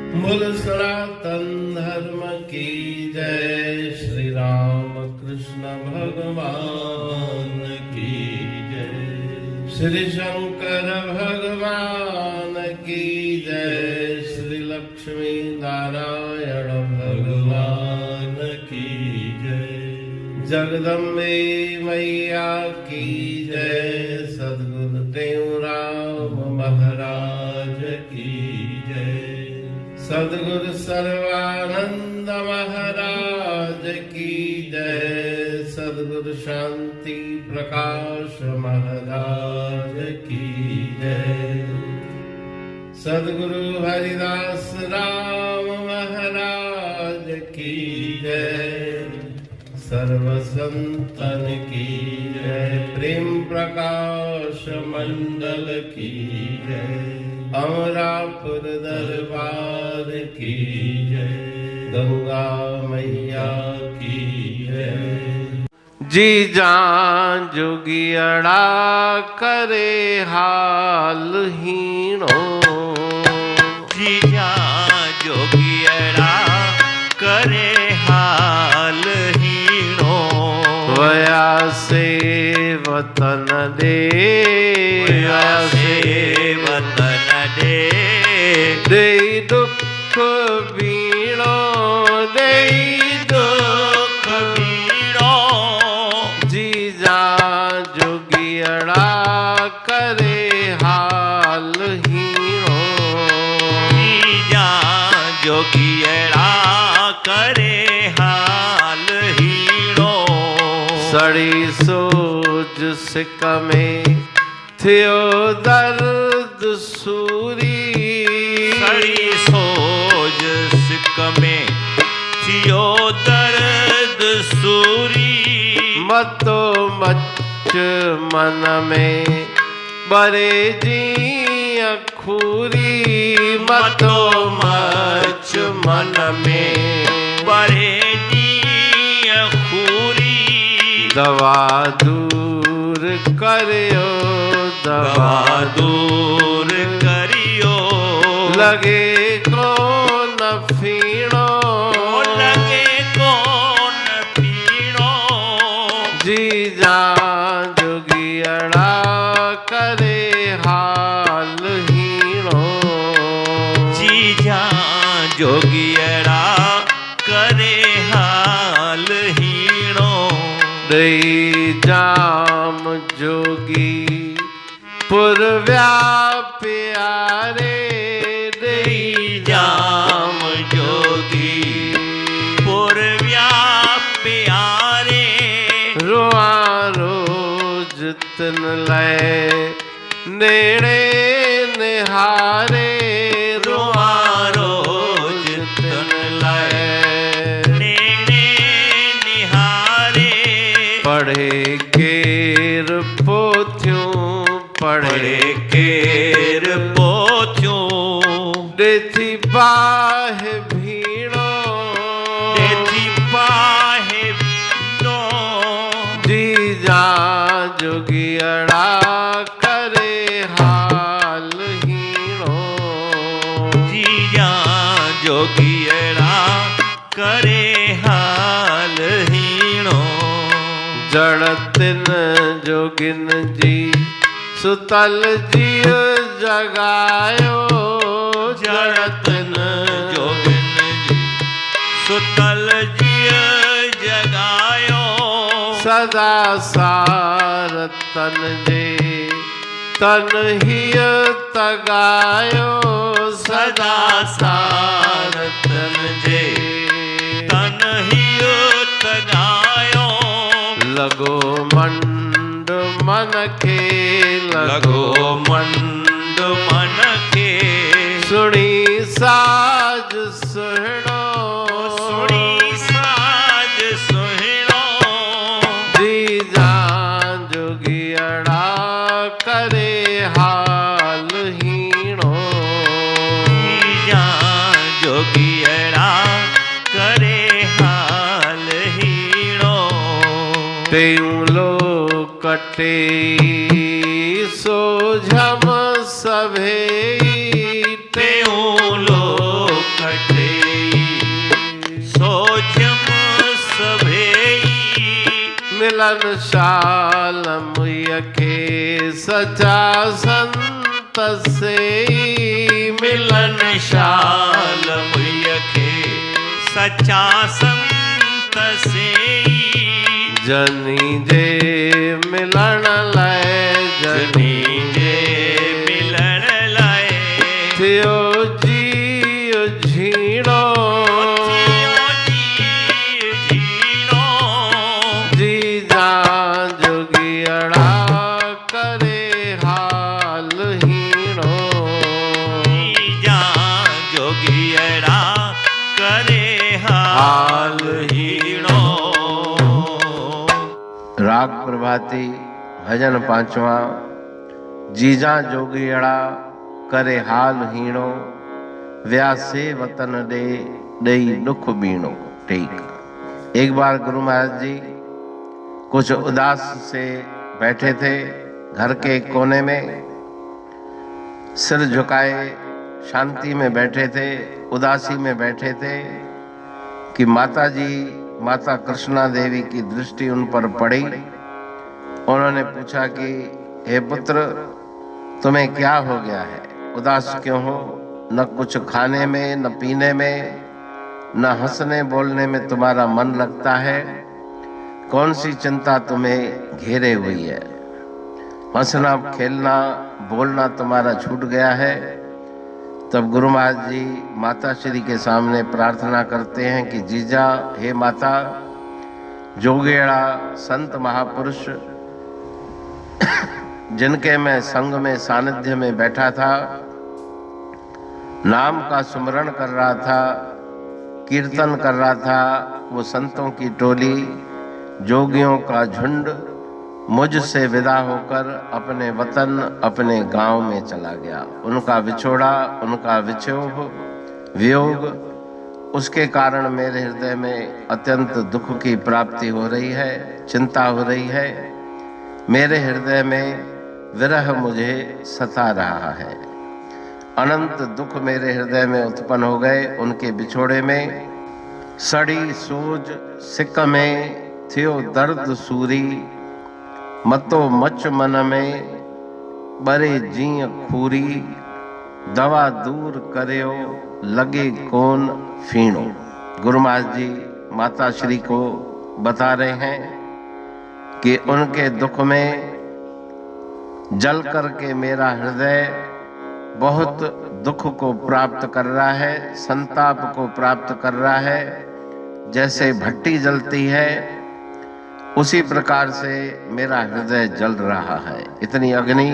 बोल सनातन धर्म की जय। श्री राम कृष्ण भगवान की जय। श्री शंकर भगवान की जय। श्री लक्ष्मी नारायण भगवान की जय। जगदम्बे मैया की जय। सद्गुरुदेव राम महाराज की जय। सद्गुरु सर्वानंद महाराज की जय। सद्गुरु शांति प्रकाश महाराज की जय। सद्गुरु हरिदास राम महाराज की जय। सर्व संतन की जय। प्रेम प्रकाश मंडल की जय। अमरापुर दरबार की जय। गंगा मैया की जय। जी जान जोगियड़ा करे हाल हीणो। जी जान जोगियड़ा करे हाल हीणो। वया से वतन दे। वया से वतन दे दुख बीणो। दे दुख बीणो। जी जा जोगियड़ा करे हाल हीणो। जी जा जोगियड़ा करे हाल हीणो। सड़ी सोज सिक में थियो दर्द सूरी। सड़ी सोज सिक में थियो दर्द सूरी। मतो मच मन में बरे जी अखूरी। मतो मच मन में बरे जी अखूरी। दवा दूर करियो। दवा दूर करियो। लगे कौन फीणो। लगे कौन फीणो। जी जा जोगियड़ा करे हाल हीणो। जी जा जोगियड़ा करे हाल हीणो। दई जाम जोगी पुरव्या प्यारे। दई जाम जोगी पुरव्या प्यारे। रोआ रोज तिन लय नेड़े निहारे। रोआ रोज तन लय नेड़े निहारे। पढ़े केर पोथियों। पढ़े केर पोथियों। देथी बाहे भीड़ो। देथी बाहे भीड़ो। जी जा जोगियड़ा करे हाल हीणो। जी जा जोगियड़ा करे हाल हीणो। जड़ तिन जोगिन जी सुतल जिय जगायो। जड़ तिन जोगिन जी सुतल जिय जगायो। सदा सार तन जे तन हिय तगायो। सदा सार तन जे तन हिय तगायो। लगो मंड मन के। लगो मंड मन के। सुनी साज सुहणो। सुनी साज सुहणो। जी जा जोगियड़ा करे हाल हीणो। जी जा जोगियड़ा करे हाल हीणो। तेऊं लो कटे सोझम सभे। तेऊं लोक मिलनशाल मुय खे सचा संत से मिलनशाल मुय खे सचा संत से जनी जे मिलन लाए जनी जे मिलन लाए थियो जीव झीणो जीजा जोगियड़ा करे हाल हीणो जीजा जोगियड़ा करे हाल हीणो। राग प्रभाती भजन पांचवा। जीजा जोगियड़ा करे हाल हीणो व्यासे वतन दे दई दुख बीणो। ठीक। एक बार गुरु महाराज जी कुछ उदास से बैठे थे घर के एक कोने में, सिर झुकाए शांति में बैठे थे, उदासी में बैठे थे कि माता कृष्णा देवी की दृष्टि उन पर पड़ी। उन्होंने पूछा कि हे पुत्र, तुम्हें क्या हो गया है, उदास क्यों हो? न कुछ खाने में, न पीने में, न हंसने बोलने में तुम्हारा मन लगता है। कौन सी चिंता तुम्हें घेरे हुई है? हंसना, खेलना, बोलना तुम्हारा छूट गया है। तब गुरु महाराज जी माता श्री के सामने प्रार्थना करते हैं कि जीजा, हे माता, जोगेड़ा संत महापुरुष जिनके मैं संग में सानिध्य में बैठा था, नाम का सुमरण कर रहा था, कीर्तन कर रहा था, वो संतों की टोली, जोगियों का झुंड मुझसे विदा होकर अपने वतन, अपने गांव में चला गया। उनका विछोड़ा, उनका वियोग, उसके कारण मेरे हृदय में अत्यंत दुख की प्राप्ति हो रही है, चिंता हो रही है। मेरे हृदय में विरह मुझे सता रहा है। अनंत दुख मेरे हृदय में उत्पन्न हो गए उनके बिछोड़े में। सड़ी सूझ सिक में थियो दर्द सूरी, मतो मच मन में बरे जीअ खूरी, दवा दूर करियो लगे कौन फीणो। गुरु महाराज जी माता श्री को बता रहे हैं कि उनके दुख में जल करके मेरा हृदय बहुत दुख को प्राप्त कर रहा है, संताप को प्राप्त कर रहा है। जैसे भट्टी जलती है उसी प्रकार से मेरा हृदय जल रहा है। इतनी अग्नि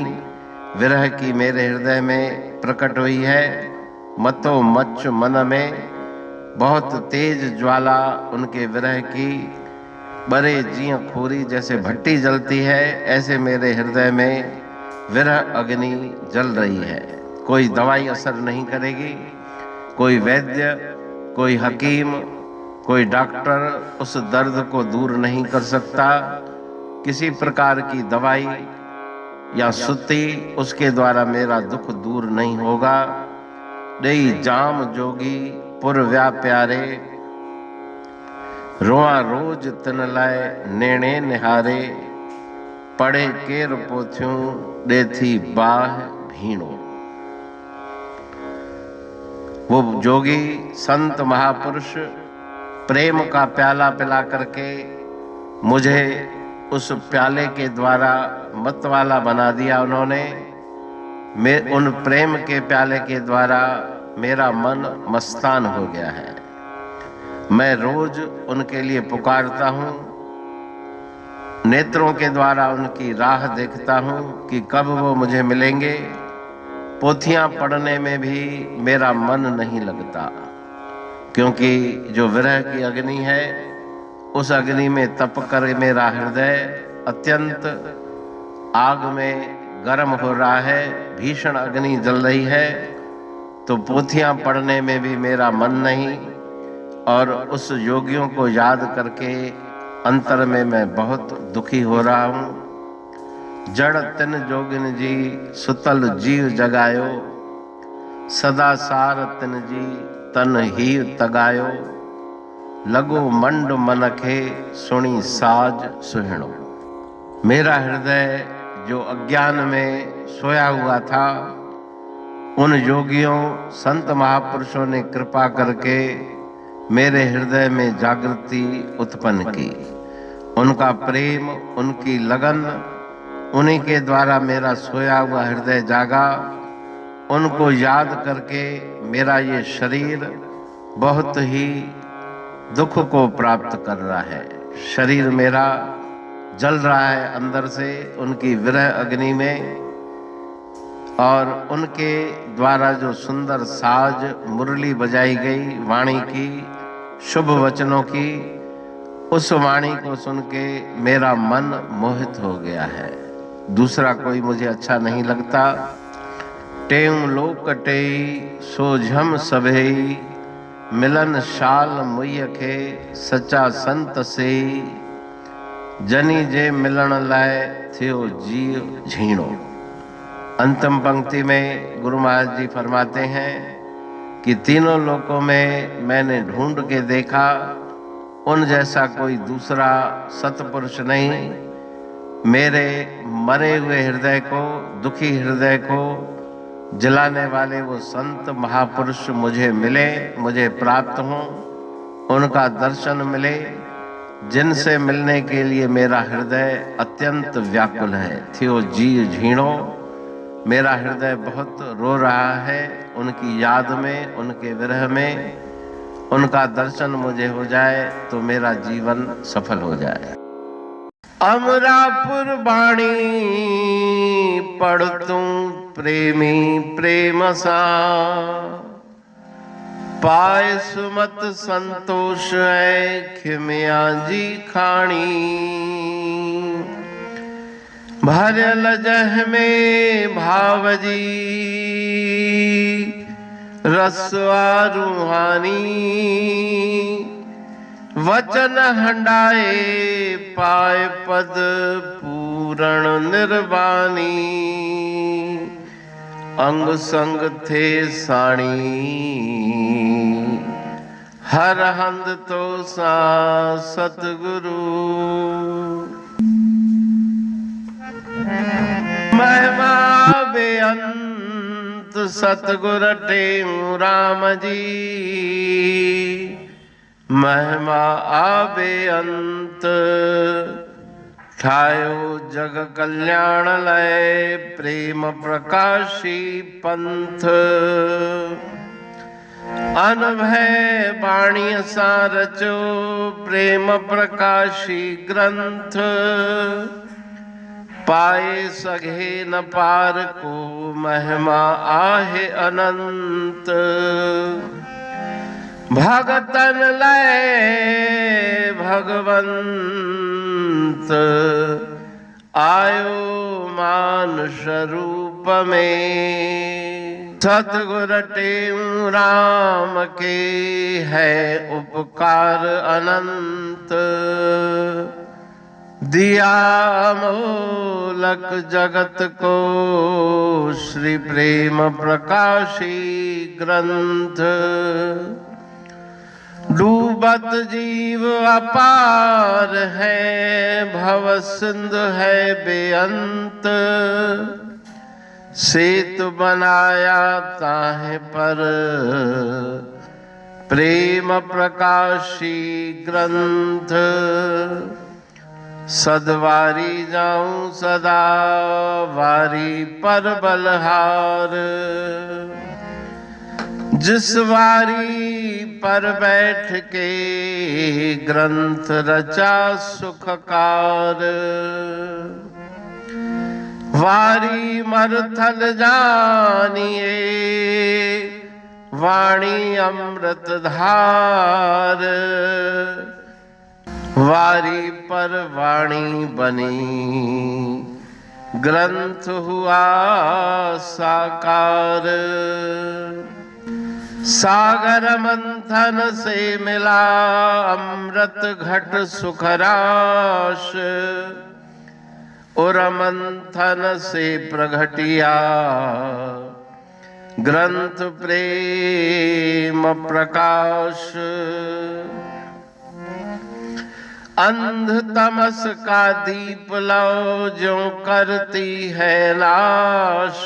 विरह की मेरे हृदय में प्रकट हुई है। मतो मच मन में बहुत तेज ज्वाला उनके विरह की, बरे जिया खूरी, जैसे भट्टी जलती है ऐसे मेरे हृदय में विरह अग्नि जल रही है। कोई दवाई असर नहीं करेगी, कोई वैद्य, कोई हकीम, कोई डॉक्टर उस दर्द को दूर नहीं कर सकता। किसी प्रकार की दवाई या सुत्ती उसके द्वारा मेरा दुख दूर नहीं होगा। दई जाम जोगी पुर व्या प्यारे, रोआ रोज तिन लाए नेणे निहारे, पढ़े केर पोथियूं देथी बाह भीणो। वो जोगी संत महापुरुष प्रेम का प्याला पिला करके मुझे उस प्याले के द्वारा मतवाला बना दिया उन्होंने। मैं उन प्रेम के प्याले के द्वारा मेरा मन मस्तान हो गया है। मैं रोज उनके लिए पुकारता हूँ, नेत्रों के द्वारा उनकी राह देखता हूँ कि कब वो मुझे मिलेंगे। पोथियां पढ़ने में भी मेरा मन नहीं लगता, क्योंकि जो विरह की अग्नि है उस अग्नि में तप कर मेरा हृदय अत्यंत आग में गर्म हो रहा है, भीषण अग्नि जल रही है। तो पोथियां पढ़ने में भी मेरा मन नहीं, और उस योगियों को याद करके अंतर में मैं बहुत दुखी हो रहा हूँ। जड़ तिन जोगिन जी सुतल जीव जगायो, सदा सार तिन जी तन ही तगायो। लगो मंड मनखे सुनी साज सुहिणो। मेरा हृदय जो अज्ञान में सोया हुआ था, उन योगियों संत महापुरुषों ने कृपा करके मेरे हृदय में जागृति उत्पन्न की। उनका प्रेम, उनकी लगन, उन्हीं के द्वारा मेरा सोया हुआ हृदय जागा। उनको याद करके मेरा ये शरीर बहुत ही दुख को प्राप्त कर रहा है। शरीर मेरा जल रहा है अंदर से उनकी विरह अग्नि में, और उनके द्वारा जो सुंदर साज मुरली बजाई गई वाणी की, शुभ वचनों की, उस वाणी को सुन के मेरा मन मोहित हो गया है। दूसरा कोई मुझे अच्छा नहीं लगता। टेऊ लोक टेई सोझम सभेई, मिलन शाल मुयखे सच्चा संत से, जनी जे मिलन लाए थियो जीव झीणो। अंतिम पंक्ति में गुरु महाराज जी फरमाते हैं कि तीनों लोकों में मैंने ढूंढ के देखा, उन जैसा कोई दूसरा सतपुरुष नहीं। मेरे मरे हुए हृदय को, दुखी हृदय को जलाने वाले वो संत महापुरुष मुझे मिले, मुझे प्राप्त हों, उनका दर्शन मिले, जिनसे मिलने के लिए मेरा हृदय अत्यंत व्याकुल है। थियो जी झीणो, मेरा हृदय बहुत रो रहा है उनकी याद में, उनके विरह में। उनका दर्शन मुझे हो जाए तो मेरा जीवन सफल हो जाए। अमरापुर बाणी पढ़तूं प्रेमी प्रेम सा, पाए सुमत संतोष है खिमिया जी खाणी। भरल जह में भावजी रसवा रूहानी, वचन हंडाए पाए पद पूरण निर्वाणी। अंग संग थे साणी हर हंद तो सा सतगुरु। महिमा बेअंत सतगुर टेऊ राम जी, महिमा आबे अंत ठायो जग कल्याण लय प्रेम प्रकाशी पंथ। अनभय बाणी सा रचो प्रेम प्रकाशी ग्रंथ। पाए सघे न पार को महिमा आहे अनंत। भगतन लय भगवंत आयो मानुष रूप में। सतगुर टेऊ राम के है उपकार अनंत। दिया मोलक जगत को श्री प्रेम प्रकाशी ग्रंथ। डूबत जीव अपार है भव सिंधु है बेअंत। सेतु बनाया ताहे पर प्रेम प्रकाशी ग्रंथ। सदवारी जाऊं सदा वारी पर बलहार। जिस वारी पर बैठ के ग्रंथ रचा सुखकार। वारी मरथल जानिए वाणी अमृत धार। वारी पर वाणी बनी ग्रंथ हुआ साकार। सागर मंथन से मिला अमृत घट सुखराश। और मंथन से प्रगटिया ग्रंथ प्रेम प्रकाश। अंध तमस का दीप लो जो करती है नाश,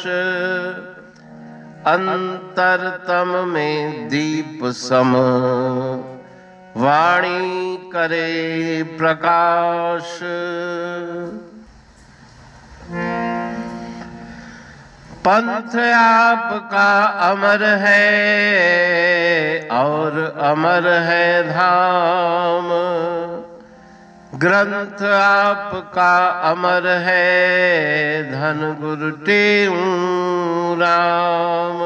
अंतरतम में दीप सम वाणी करे प्रकाश। पंथ आपका अमर है और अमर है धाम, ग्रंथ आपका अमर है धन गुरु टेऊ राम।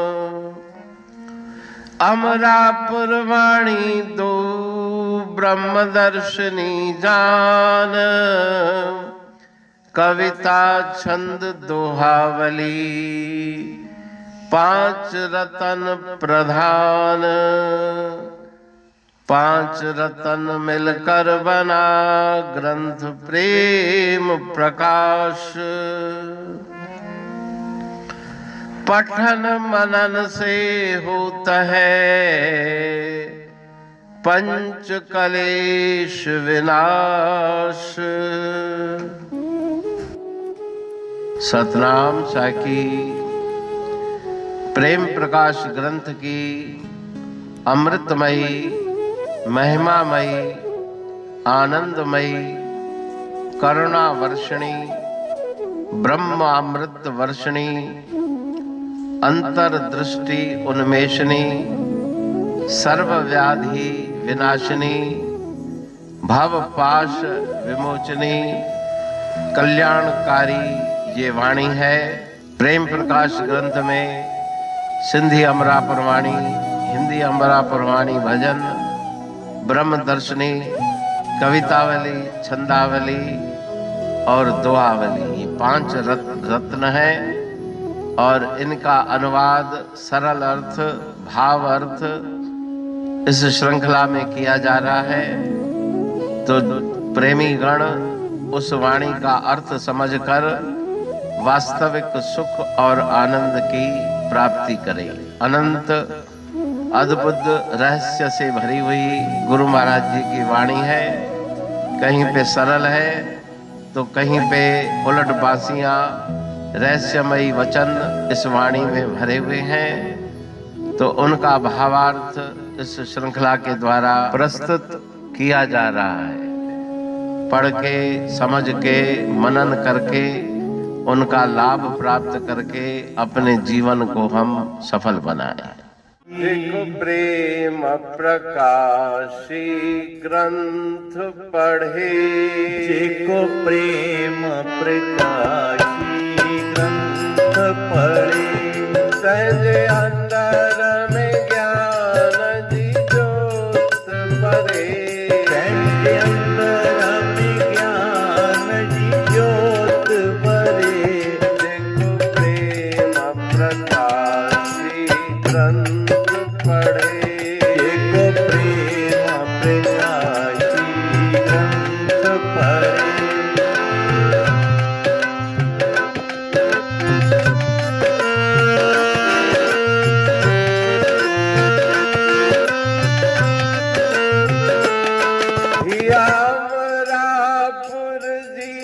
अमरापुर वाणी दो ब्रह्मदर्शनी जान, कविता छंद दोहावली पांच रतन प्रधान। पांच रतन मिलकर बना ग्रंथ प्रेम प्रकाश। पठन मनन से होता है पंच कलेश विनाश। सतनाम साखी प्रेम प्रकाश ग्रंथ की अमृतमयी महिमामयी आनंदमयी करुणा वर्षिणी ब्रह्मामृत वर्षिणी अंतरदृष्टि उन्मेषणी सर्वव्याधि विनाशिनी भवपाश विमोचनी कल्याणकारी ये वाणी है। प्रेम प्रकाश ग्रंथ में सिंधी अमरापुर वाणी, हिंदी अमरापुर वाणी भजन, ब्रह्म दर्शनी, कवितावली, छंदावली और दुआवली, ये पांच रत्न हैं और इनका अनुवाद सरल अर्थ भाव अर्थ इस श्रृंखला में किया जा रहा है। तो प्रेमी गण उस वाणी का अर्थ समझकर वास्तविक सुख और आनंद की प्राप्ति करें। अनंत अद्भुत रहस्य से भरी हुई गुरु महाराज जी की वाणी है। कहीं पे सरल है तो कहीं पे उलट बासियां रहस्यमयी वचन इस वाणी में भरे हुए हैं। तो उनका भावार्थ इस श्रृंखला के द्वारा प्रस्तुत किया जा रहा है। पढ़ के समझ के मनन करके उनका लाभ प्राप्त करके अपने जीवन को हम सफल बनाएं। देखो प्रेम प्रकाशी ग्रंथ पढ़े, जिको प्रेम प्रकाशी ग्रंथ पढ़े, सहज अंदर में ज्ञान जी जोत भरे। सहज अंदर में ज्ञान जी जोत भरे। देखो प्रेम प्रकाशी ग्रंथ पढ़े, जिको प्रेम प्रकाशी ग्रंथ पढ़े। अमरापुर जी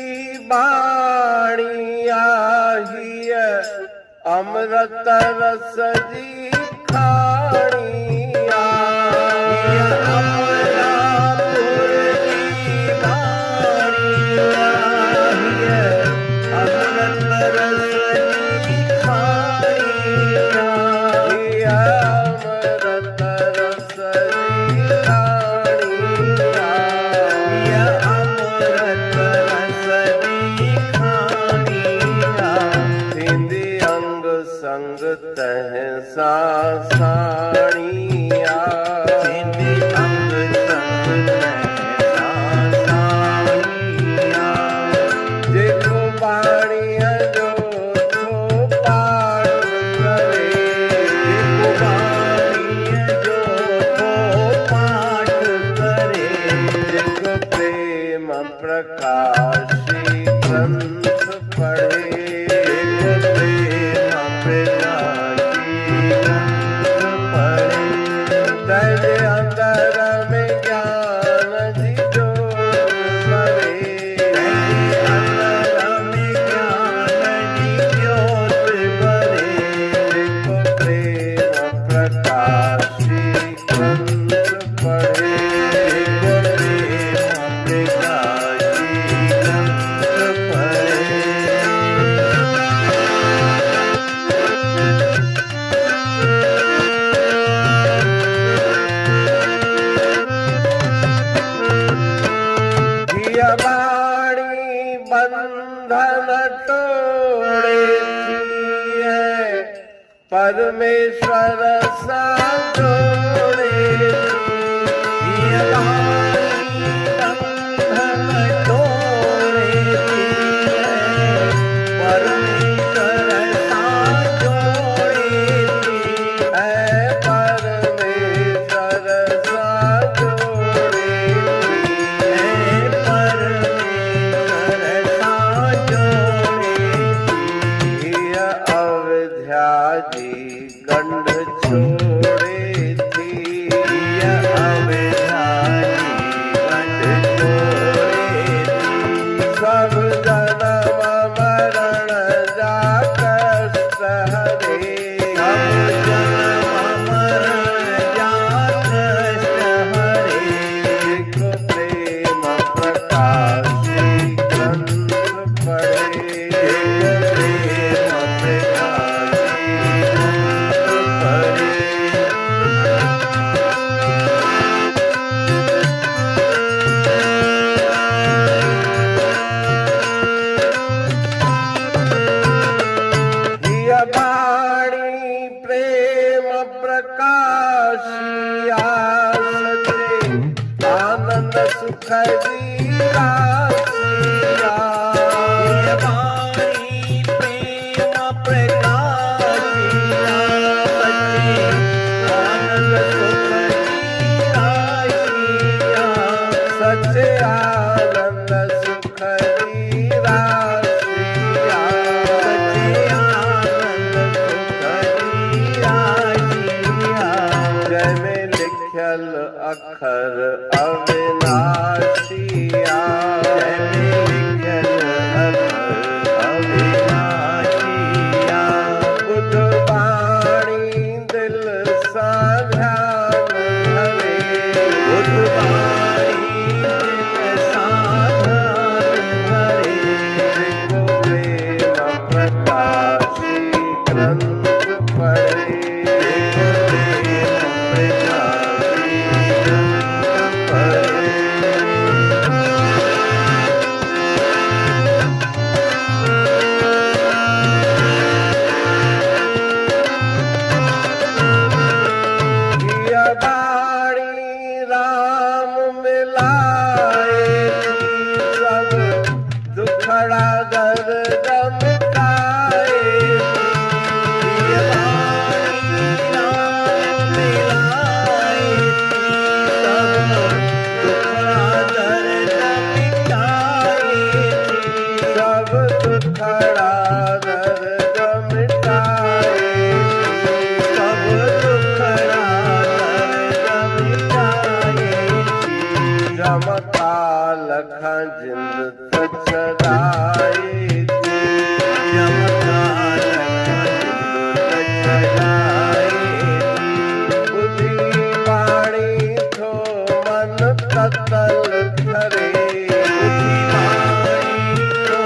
बाणी आही अमृत रस जी खाणिया। अमरापुर की वाणी आई अमृत रस की खाणिया। अमृत रस जी खाणिया। अमृत रस की खाणिया। हिंदी अंग संग तह सा परमेश्वर सा जोड़े ये वाणी बंधन तोड़े परमेश्वर सा जोड़े परमेश्वर सा जोड़े परमेश्वर सा जोड़े अवध्या जी गंढ छोड़े थी अवध्या जी गंढ छोड़े सब जन्म मरण जा कष्ट हरे सब जन्म मरण जा कष्ट हरे को प्रेम प्रकाशी ग्रंथ पढ़े प्रेम प्रकाशी ग्रंथ पढ़े दिया वाणी प्रेम प्रकाशिया सचे आनंद सुख दीरासिया ये वाणी प्रेम प्रकाशिया सच्चे आनंद सुख दीरासिया सचे आनंद सुख दीरासिया सच्चे आनंद सुख दीरासिया जय में लिखल अखर अविनाशिया जय में लिखल अखर अविनाशिया बुध वाणी दिल सा ध्यान धरे बुध वाणी दिल साधन धरे को प्रेम प्रकाशी ग्रंथ पढ़े प्रेम प्रकाशी ग्रंथ पढ़े किया वाणी राम मिलाए सब दुखड़ा दर्द मिटाए ये वाणी राम मिलाए सब दुखड़ा दर्द मिटाए सब दुखड़ा दर्द मिटाए सब दुखड़ा दर्द मिटाए जमता लखा जिंद सचराए चमत्कार सजाए बुद्धि वाणी थो मन ततल धरे बुद्धि वाणी तो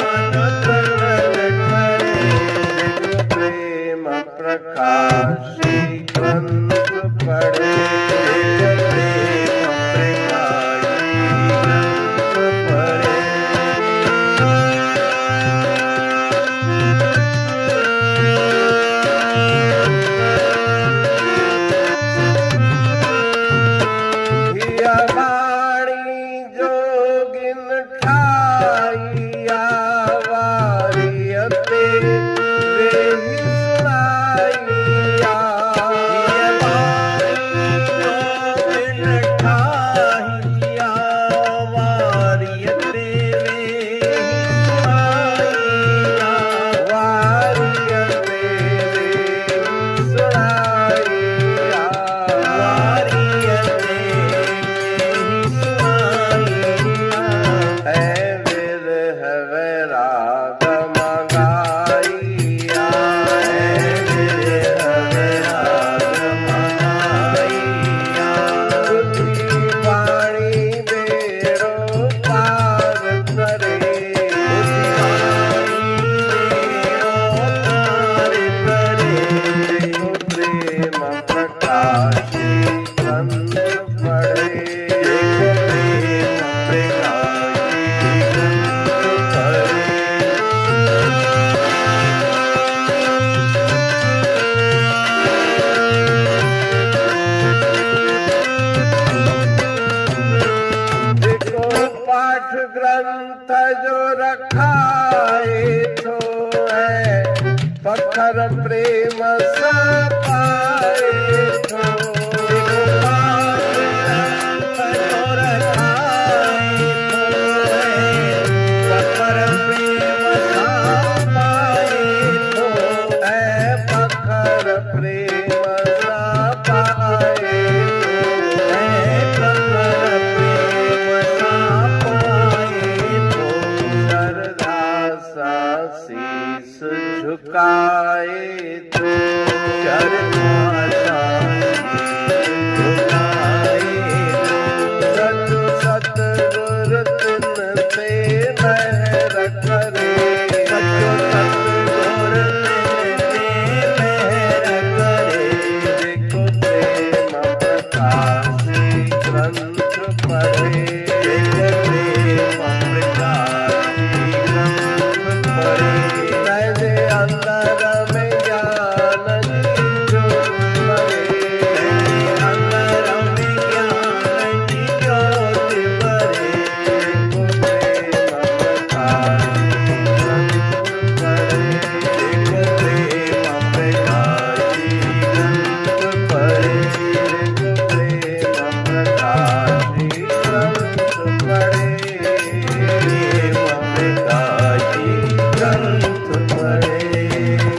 मन ततल धरे प्रेम प्रकाशी ग्रंथ पढ़े प्रेम प्रकाशी ग्रंथ पढ़े हिया वाणी जोगिन ठाइया वारियते वे ही सुनाइया ये वाणी खाए